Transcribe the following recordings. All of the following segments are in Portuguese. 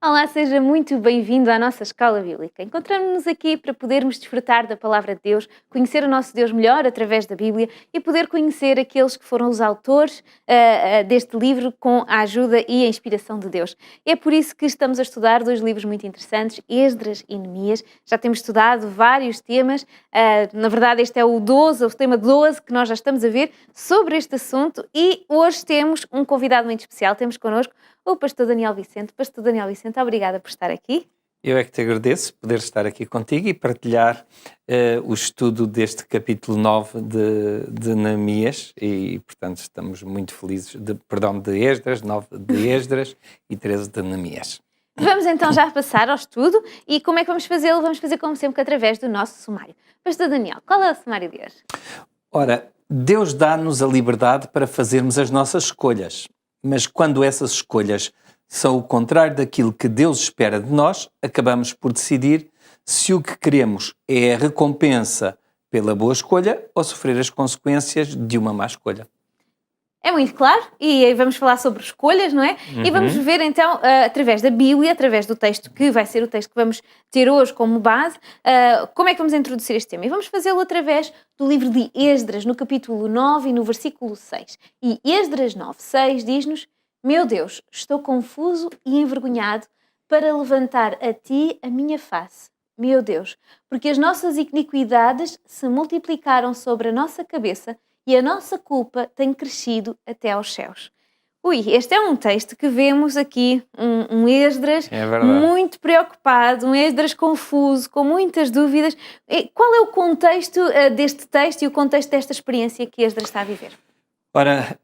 Olá, seja muito bem-vindo à nossa Escola Bíblica. Encontramos-nos aqui para podermos desfrutar da Palavra de Deus, conhecer o nosso Deus melhor através da Bíblia e poder conhecer aqueles que foram os autores deste livro com a ajuda e a inspiração de Deus. É por isso que estamos a estudar dois livros muito interessantes, Esdras e Neemias. Já temos estudado vários temas, na verdade este é o tema 12 que nós já estamos a ver sobre este assunto e hoje temos um convidado muito especial, temos connosco o pastor Daniel Vicente. Pastor Daniel Vicente, obrigada por estar aqui. Eu é que te agradeço poder estar aqui contigo e partilhar o estudo deste capítulo 9 de Neemias e, portanto, estamos muito felizes, de Esdras, 9 de Esdras e 13 de Neemias. Vamos então já passar ao estudo e como é que vamos fazê-lo? Vamos fazer como sempre através do nosso sumário. Pastor Daniel, qual é o sumário de hoje? Ora, Deus dá-nos a liberdade para fazermos as nossas escolhas. Mas quando essas escolhas são o contrário daquilo que Deus espera de nós, acabamos por decidir se o que queremos é a recompensa pela boa escolha ou sofrer as consequências de uma má escolha. É muito claro, e aí vamos falar sobre escolhas, não é? E vamos ver então, através da Bíblia, através do texto que vai ser o texto que vamos ter hoje como base, como é que vamos introduzir este tema. E vamos fazê-lo através do livro de Esdras, no capítulo 9 e no versículo 6. E Esdras 9, 6 diz-nos: Meu Deus, estou confuso e envergonhado para levantar a ti a minha face. Meu Deus, porque as nossas iniquidades se multiplicaram sobre a nossa cabeça e a nossa culpa tem crescido até aos céus. Este é um texto que vemos aqui, um Esdras muito preocupado, um Esdras confuso, com muitas dúvidas. Qual é o contexto deste texto e o contexto desta experiência que Esdras está a viver? Ora,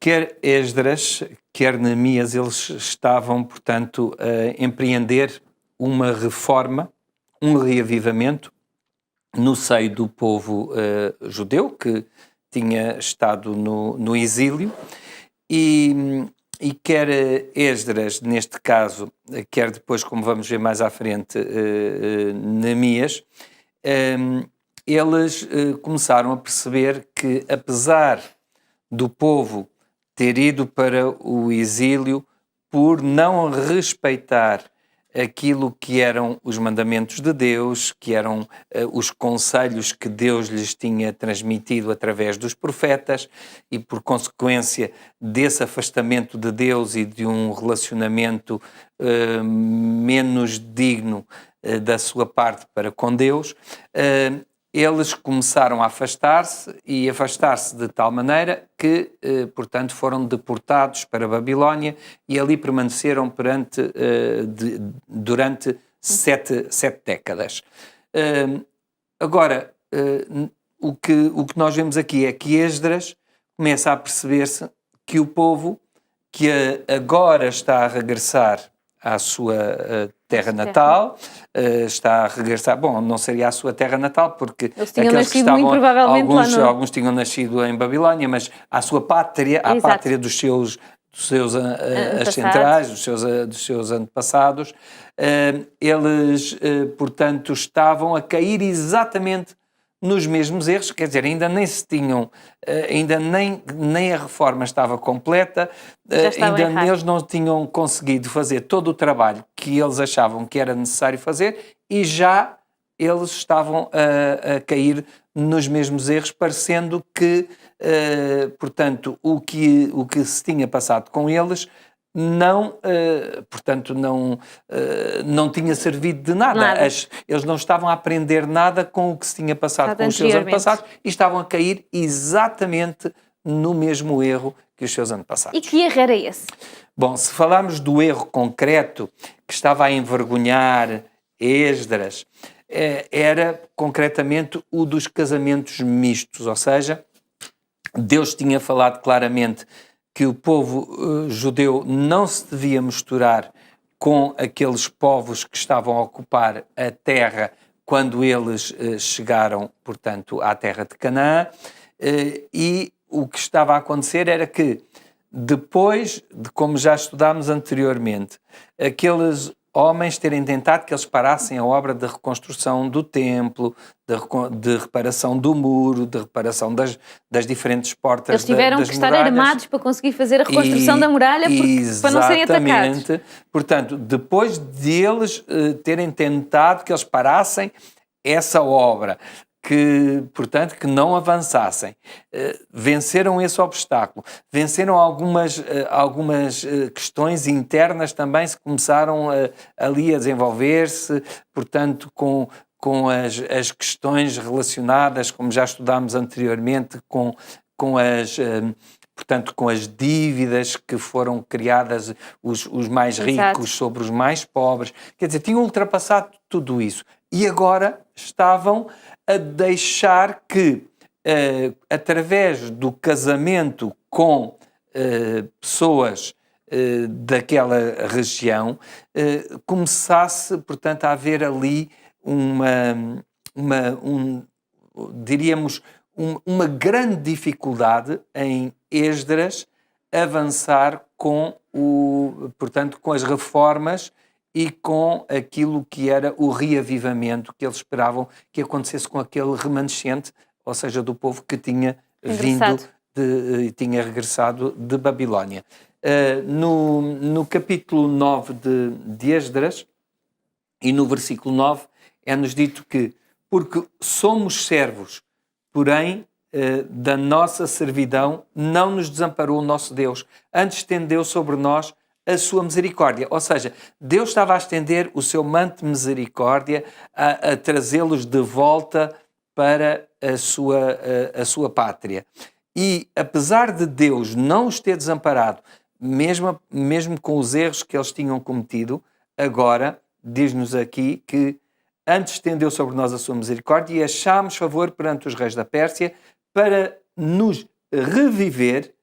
quer Esdras, quer Neemias, eles estavam, portanto, a empreender uma reforma, um reavivamento no seio do povo judeu, que tinha estado no exílio, e quer Esdras, neste caso, quer depois, como vamos ver mais à frente, Neemias, eles começaram a perceber que, apesar do povo ter ido para o exílio por não respeitar aquilo que eram os mandamentos de Deus, que eram os conselhos que Deus lhes tinha transmitido através dos profetas e, por consequência desse afastamento de Deus e de um relacionamento menos digno da sua parte para com Deus, eles começaram a afastar-se de tal maneira que, portanto, foram deportados para a Babilónia e ali permaneceram durante sete décadas. Agora, o que nós vemos aqui é que Esdras começa a perceber-se que o povo que agora está a regressar à sua terra natal, está a regressar, não seria a sua terra natal, porque aqueles que estavam, alguns tinham nascido em Babilónia, mas à sua pátria, à pátria dos seus ancestrais, dos seus antepassados, eles, portanto, estavam a cair exatamente nos mesmos erros, quer dizer, ainda nem se tinham, ainda nem a reforma estava completa, ainda eles não tinham conseguido fazer todo o trabalho que eles achavam que era necessário fazer e já eles estavam a cair nos mesmos erros, parecendo que, portanto, o que se tinha passado com eles não tinha servido de nada. Eles não estavam a aprender nada com o que se tinha passado com os seus antepassados e estavam a cair exatamente no mesmo erro que os seus antepassados. E que erro era esse? Bom, se falarmos do erro concreto que estava a envergonhar Esdras, era concretamente o dos casamentos mistos, ou seja, Deus tinha falado claramente que o povo judeu não se devia misturar com aqueles povos que estavam a ocupar a terra quando eles chegaram, portanto, à terra de Canaã, e o que estava a acontecer era que, depois de como já estudámos anteriormente, aqueles homens terem tentado que eles parassem a obra de reconstrução do templo, de reparação do muro, de reparação das diferentes portas Eles tiveram das que estar muralhas. armados para conseguir fazer a reconstrução da muralha para não serem atacados. Exatamente. Portanto, depois de eles terem tentado que eles parassem essa obra, portanto, que não avançassem, venceram esse obstáculo, venceram algumas questões internas também, se começaram ali a desenvolver-se, portanto, com as questões relacionadas, como já estudámos anteriormente, portanto, com as dívidas que foram criadas, os mais ricos sobre os mais pobres. Quer dizer, tinham ultrapassado tudo isso. E agora estavam a deixar que, através do casamento com pessoas daquela região, começasse, portanto, a haver ali diríamos, uma grande dificuldade em Esdras avançar portanto, com as reformas e com aquilo que era o reavivamento que eles esperavam que acontecesse com aquele remanescente, ou seja, do povo que tinha tinha regressado de Babilónia. No capítulo 9 de Esdras, e no versículo 9, é-nos dito que, porque somos servos, porém, da nossa servidão, não nos desamparou o nosso Deus, antes estendeu sobre nós a sua misericórdia. Ou seja, Deus estava a estender o seu manto de misericórdia, a trazê-los de volta para a sua pátria. E, apesar de Deus não os ter desamparado, mesmo com os erros que eles tinham cometido, agora, diz-nos aqui que antes estendeu sobre nós a sua misericórdia e achámos favor perante os reis da Pérsia para nos reviver,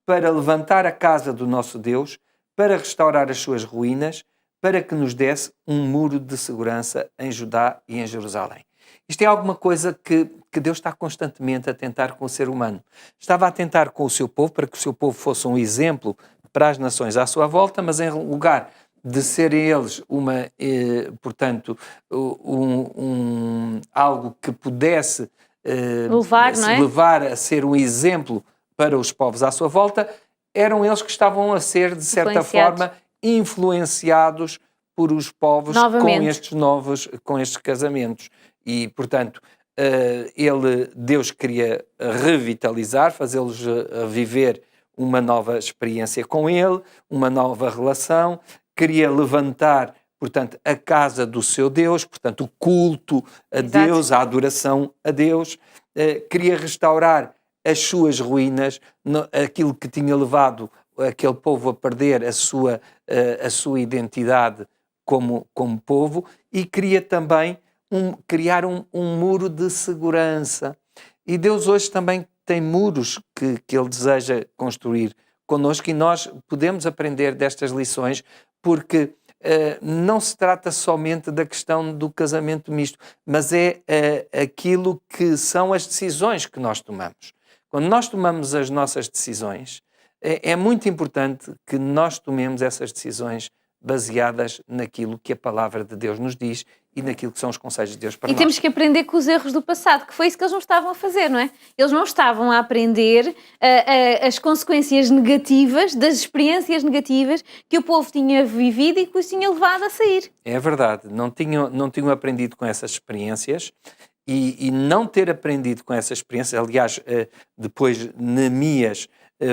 para levantar a casa do nosso Deus, para restaurar as suas ruínas, para que nos desse um muro de segurança em Judá e em Jerusalém. Isto é alguma coisa que Deus está constantemente a tentar com o ser humano. Estava a tentar com o seu povo, para que o seu povo fosse um exemplo para as nações à sua volta, mas em lugar de serem eles portanto, algo que pudesse levar a ser um exemplo para os povos à sua volta, eram eles que estavam a ser, de certa forma, influenciados por os povos com estes casamentos. E, portanto, Deus queria revitalizar, fazê-los viver uma nova experiência com Ele, uma nova relação, queria levantar, portanto, a casa do seu Deus, portanto, o culto a Deus, a adoração a Deus, queria restaurar as suas ruínas, aquilo que tinha levado aquele povo a perder a sua identidade como povo, e queria também criar um muro de segurança. E Deus hoje também tem muros que Ele deseja construir connosco, e nós podemos aprender destas lições, porque não se trata somente da questão do casamento misto, mas é aquilo que são as decisões que nós tomamos. Quando nós tomamos as nossas decisões, é muito importante que nós tomemos essas decisões baseadas naquilo que a palavra de Deus nos diz e naquilo que são os conselhos de Deus para nós. E temos que aprender com os erros do passado, que foi isso que eles não estavam a fazer, não é? Eles não estavam a aprender as consequências negativas, das experiências negativas que o povo tinha vivido e que os tinha levado a sair. É verdade, não tinham aprendido com essas experiências. E não ter aprendido com essas experiências, aliás, depois Neemias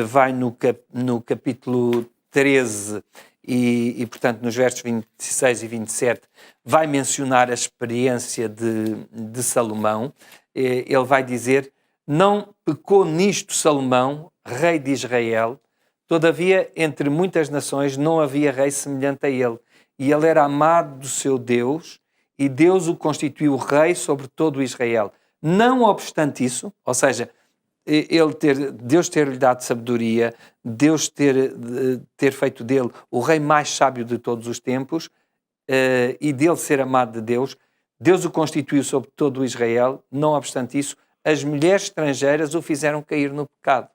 vai no capítulo 13 e, portanto, nos versos 26 e 27, vai mencionar a experiência de Salomão. Ele vai dizer: não pecou nisto Salomão, rei de Israel, todavia entre muitas nações não havia rei semelhante a ele, e ele era amado do seu Deus, e Deus o constituiu rei sobre todo o Israel. Não obstante isso, ou seja, Deus ter-lhe dado sabedoria, Deus ter feito dele o rei mais sábio de todos os tempos, e dele ser amado de Deus, Deus o constituiu sobre todo o Israel. Não obstante isso, as mulheres estrangeiras o fizeram cair no pecado.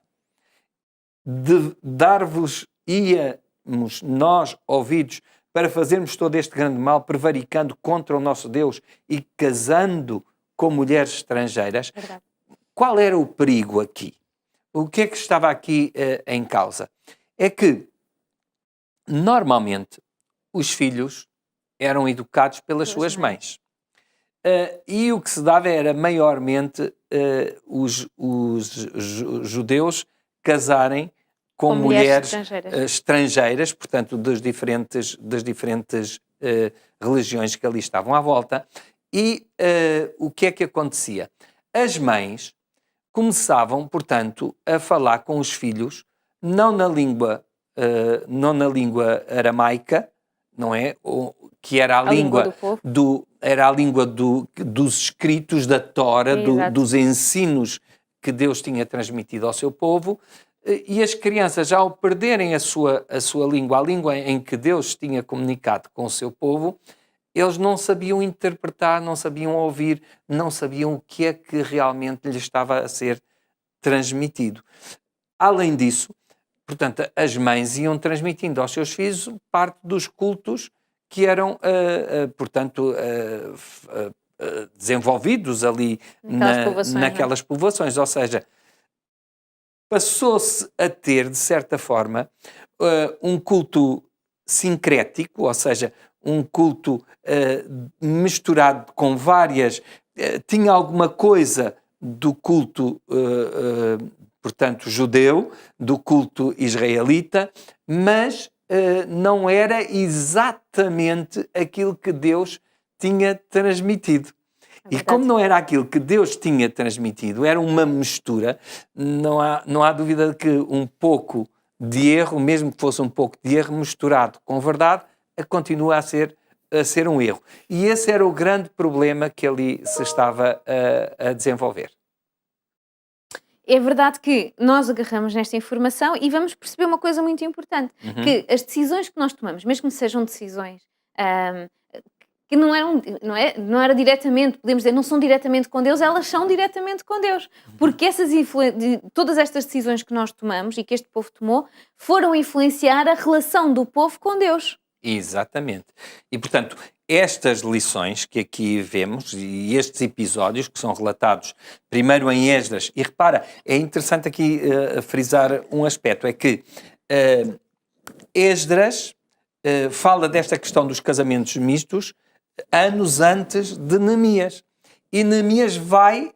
De dar-vos íamos nós ouvidos para fazermos todo este grande mal, prevaricando contra o nosso Deus e casando com mulheres estrangeiras. Verdade. Qual era o perigo aqui? O que é que estava aqui em causa? É que, normalmente, os filhos eram educados pelas suas mães. E o que se dava era, maiormente, os judeus casarem com mulheres estrangeiras, portanto, das diferentes religiões que ali estavam à volta. E o que é que acontecia? As mães começavam, portanto, a falar com os filhos, não na língua aramaica, não é? Que era a língua dos escritos da Tora, dos ensinos que Deus tinha transmitido ao seu povo, e as crianças, ao perderem a sua língua, a língua em que Deus tinha comunicado com o seu povo, eles não sabiam interpretar, não sabiam ouvir, não sabiam o que é que realmente lhes estava a ser transmitido. Além disso, portanto, as mães iam transmitindo aos seus filhos parte dos cultos que eram, portanto, desenvolvidos ali naquelas povoações. Ou seja, passou-se a ter, de certa forma, um culto sincrético, ou seja, um culto misturado com várias... tinha alguma coisa do culto, portanto, judeu, do culto israelita, mas não era exatamente aquilo que Deus tinha transmitido. E como não era aquilo que Deus tinha transmitido, era uma mistura, não há dúvida de que um pouco de erro, mesmo que fosse um pouco de erro misturado com verdade, continua a ser um erro. E esse era o grande problema que ali se estava a desenvolver. É verdade que nós agarramos nesta informação e vamos perceber uma coisa muito importante, que as decisões que nós tomamos, mesmo que sejam decisões que não era diretamente, podemos dizer, não são diretamente com Deus, elas são diretamente com Deus. Porque todas estas decisões que nós tomamos e que este povo tomou, foram influenciar a relação do povo com Deus. Exatamente. E, portanto, estas lições que aqui vemos e estes episódios que são relatados primeiro em Esdras, e repara, é interessante aqui frisar um aspecto, é que Esdras fala desta questão dos casamentos mistos anos antes de Neemias. E Neemias vai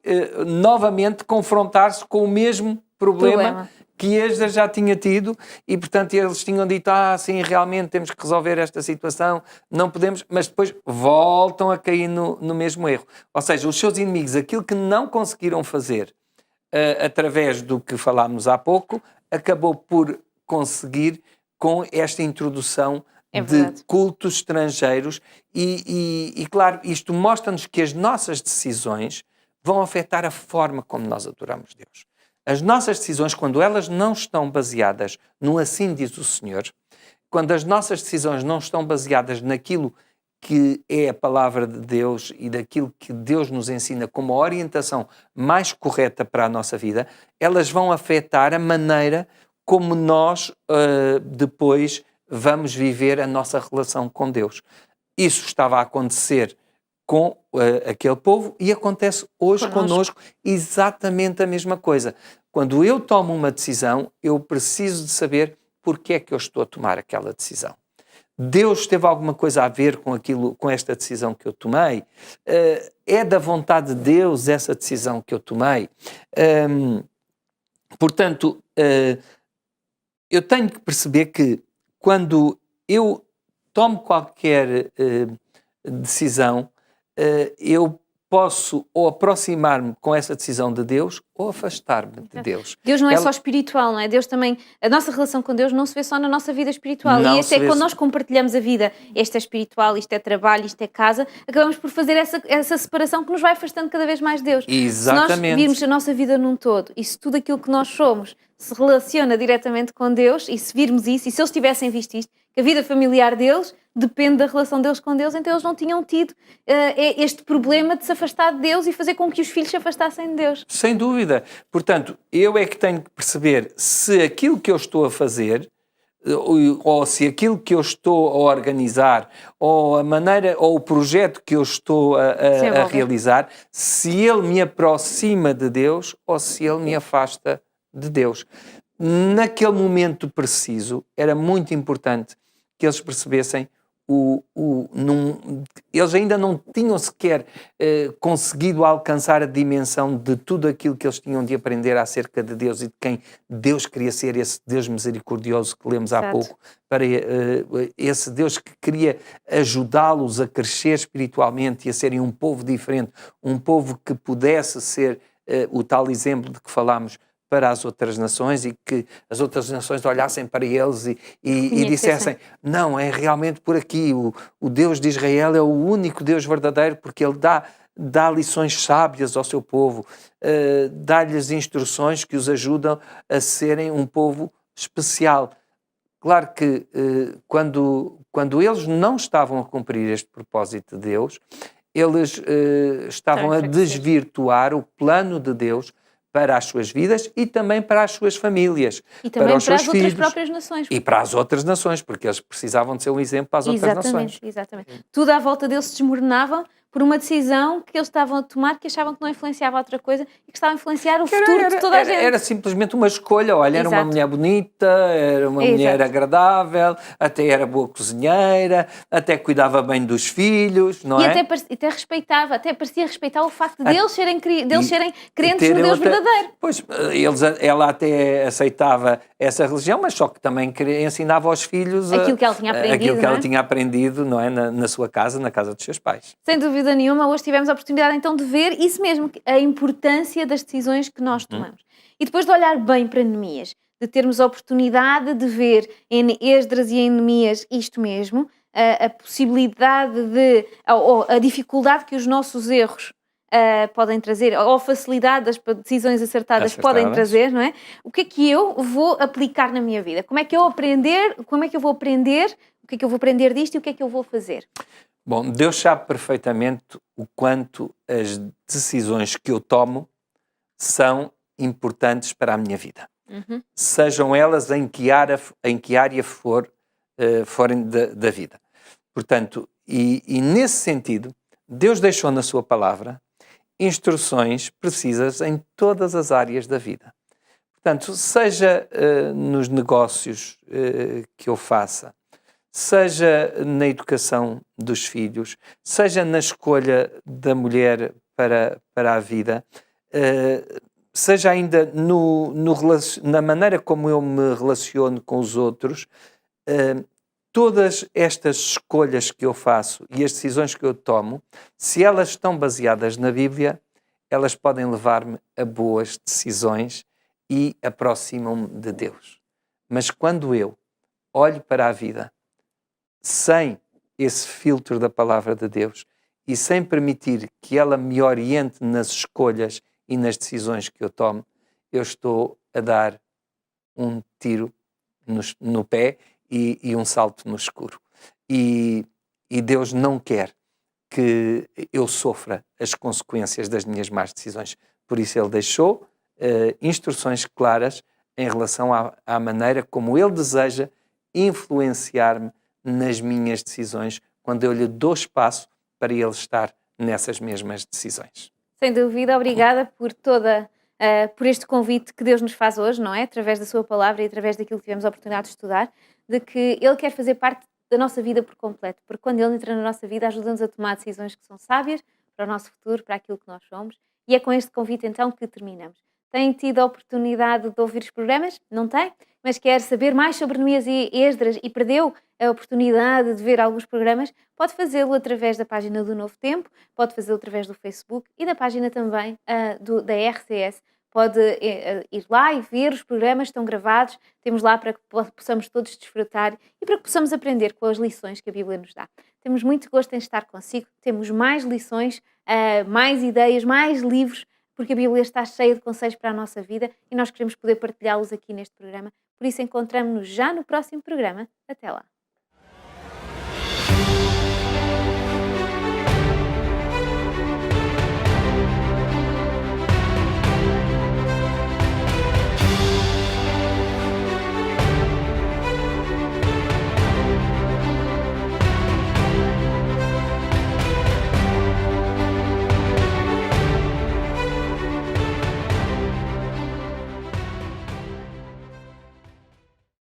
novamente confrontar-se com o mesmo problema que Esdras já tinha tido e, portanto, eles tinham dito, sim, realmente temos que resolver esta situação, não podemos, mas depois voltam a cair no mesmo erro. Ou seja, os seus inimigos, aquilo que não conseguiram fazer através do que falámos há pouco, acabou por conseguir com esta introdução de cultos estrangeiros e, claro, isto mostra-nos que as nossas decisões vão afetar a forma como nós adoramos Deus. As nossas decisões, quando elas não estão baseadas no assim diz o Senhor, quando as nossas decisões não estão baseadas naquilo que é a palavra de Deus e daquilo que Deus nos ensina como a orientação mais correta para a nossa vida, elas vão afetar a maneira como nós depois vamos viver a nossa relação com Deus. Isso estava a acontecer com aquele povo e acontece hoje connosco exatamente a mesma coisa. Quando eu tomo uma decisão, eu preciso de saber porque é que eu estou a tomar aquela decisão. Deus teve alguma coisa a ver com esta decisão que eu tomei? É da vontade de Deus essa decisão que eu tomei? Portanto, eu tenho que perceber que quando eu tomo qualquer decisão, eu posso ou aproximar-me com essa decisão de Deus ou afastar-me de Deus. Deus não é só espiritual, não é? Deus também, a nossa relação com Deus não se vê só na nossa vida espiritual. Não e até quando nós compartilhamos a vida, isto é espiritual, isto é trabalho, isto é casa, acabamos por fazer essa separação que nos vai afastando cada vez mais de Deus. Exatamente. Se nós virmos a nossa vida num todo e se tudo aquilo que nós somos se relaciona diretamente com Deus e se virmos isso, e se eles tivessem visto isto, que a vida familiar deles depende da relação deles com Deus, então eles não tinham tido este problema de se afastar de Deus e fazer com que os filhos se afastassem de Deus. Sem dúvida. Portanto, eu é que tenho que perceber se aquilo que eu estou a fazer ou se aquilo que eu estou a organizar, ou a maneira, ou o projeto que eu estou a realizar, se ele me aproxima de Deus ou se ele me afasta de Deus. Naquele momento preciso, era muito importante que eles percebessem eles ainda não tinham sequer conseguido alcançar a dimensão de tudo aquilo que eles tinham de aprender acerca de Deus e de quem Deus queria ser, esse Deus misericordioso que lemos há pouco, para esse Deus que queria ajudá-los a crescer espiritualmente e a serem um povo diferente, um povo que pudesse ser o tal exemplo de que falámos para as outras nações e que as outras nações olhassem para eles e dissessem, não, é realmente por aqui, o Deus de Israel é o único Deus verdadeiro, porque ele dá lições sábias ao seu povo, dá-lhes instruções que os ajudam a serem um povo especial. Claro que quando eles não estavam a cumprir este propósito de Deus, eles estavam a desvirtuar o plano de Deus para as suas vidas e também para as suas famílias. E também para os seus as outras filhos, próprias nações. E para as outras nações, porque eles precisavam de ser um exemplo para as outras nações. Exatamente. Tudo à volta deles se desmoronava por uma decisão que eles estavam a tomar, que achavam que não influenciava outra coisa e que estava a influenciar o futuro de toda a gente. Era simplesmente uma escolha. Olha, era uma mulher bonita, era uma mulher agradável, até era boa cozinheira, até cuidava bem dos filhos, não é? E até respeitava, até parecia respeitar o facto de eles serem crentes no Deus verdadeiro. Pois, ela até aceitava essa religião, mas só que também ensinava aos filhos aquilo que ela tinha aprendido, não é? Na sua casa, na casa dos seus pais. Sem dúvida nenhuma, hoje tivemos a oportunidade então de ver isso mesmo, a importância das decisões que nós tomamos. E depois de olhar bem para Neemias, de termos a oportunidade de ver em Esdras e em Neemias isto mesmo, a possibilidade a dificuldade que os nossos erros podem trazer, ou a facilidade das decisões acertadas podem trazer, não é? O que é que eu vou aplicar na minha vida? Como é que eu vou aprender? O que é que eu vou aprender disto e o que é que eu vou fazer? Bom, Deus sabe perfeitamente o quanto as decisões que eu tomo são importantes para a minha vida. Sejam elas em que área forem da vida. Portanto, e nesse sentido, Deus deixou na sua palavra instruções precisas em todas as áreas da vida. Portanto, seja nos negócios que eu faça, seja na educação dos filhos, seja na escolha da mulher para a vida, seja ainda na maneira como eu me relaciono com os outros, todas estas escolhas que eu faço e as decisões que eu tomo, se elas estão baseadas na Bíblia, elas podem levar-me a boas decisões e aproximam-me de Deus. Mas quando eu olho para a vida sem esse filtro da palavra de Deus e sem permitir que ela me oriente nas escolhas e nas decisões que eu tomo, eu estou a dar um tiro no pé e um salto no escuro. E Deus não quer que eu sofra as consequências das minhas más decisões. Por isso Ele deixou instruções claras em relação à maneira como Ele deseja influenciar-me nas minhas decisões, quando eu lhe dou espaço para ele estar nessas mesmas decisões. Sem dúvida, obrigada por este convite que Deus nos faz hoje, não é? Através da sua palavra e através daquilo que tivemos a oportunidade de estudar, de que Ele quer fazer parte da nossa vida por completo, porque quando Ele entra na nossa vida ajuda-nos a tomar decisões que são sábias para o nosso futuro, para aquilo que nós somos, e é com este convite então que terminamos. Tem tido a oportunidade de ouvir os programas? Não tem? Mas quer saber mais sobre Neemias e Esdras e perdeu a oportunidade de ver alguns programas? Pode fazê-lo através da página do Novo Tempo, pode fazê-lo através do Facebook e da página também da RCS. Pode ir lá e ver os programas, estão gravados, temos lá para que possamos todos desfrutar e para que possamos aprender com as lições que a Bíblia nos dá. Temos muito gosto em estar consigo, temos mais lições, mais ideias, mais livros, porque a Bíblia está cheia de conselhos para a nossa vida e nós queremos poder partilhá-los aqui neste programa. Por isso, encontramos-nos já no próximo programa. Até lá!